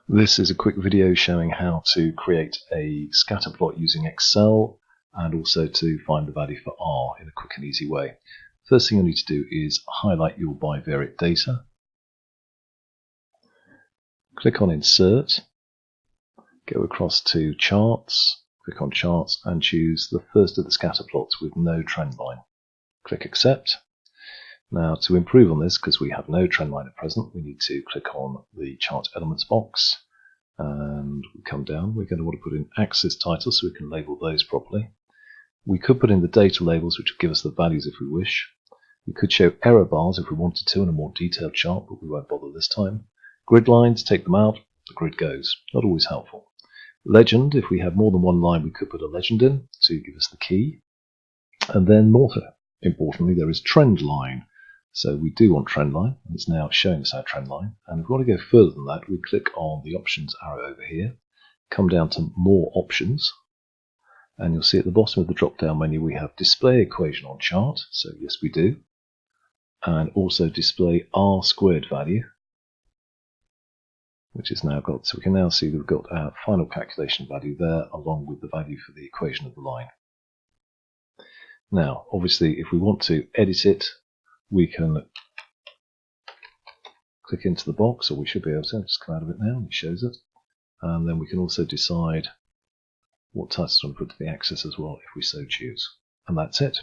This is a quick video showing how to create a scatter plot using Excel and also to find the value for R in a quick and easy way. First thing you need to do is highlight your bivariate data. Click on Insert, go across to Charts, click on Charts and choose the first of the scatter plots with no trend line. Click Accept. Now to improve on this, because we have no trend line at present, we need to click on the Chart Elements box and we come down. We're going to want to put in axis titles so we can label those properly. We could put in the data labels which would give us the values if we wish. We could show error bars if we wanted to in a more detailed chart, but we won't bother this time. Grid lines, take them out, the grid goes. Not always helpful. Legend, if we have more than one line we could put a legend in to give us the key. And then more importantly there is trend line. So we do want trend line, and it's now showing us our trend line. And if we want to go further than that, we click on the options arrow over here, come down to more options, and you'll see at the bottom of the drop down menu we have display equation on chart, so yes we do, and also display R squared value, which is now got, so we can now see that we've got our final calculation value there along with the value for the equation of the line. Now obviously if we want to edit it, we can click into the box, or we should be able to. Just come out of it now, it shows it. And then we can also decide what titles we want to put to the axis as well if we so choose. And that's it.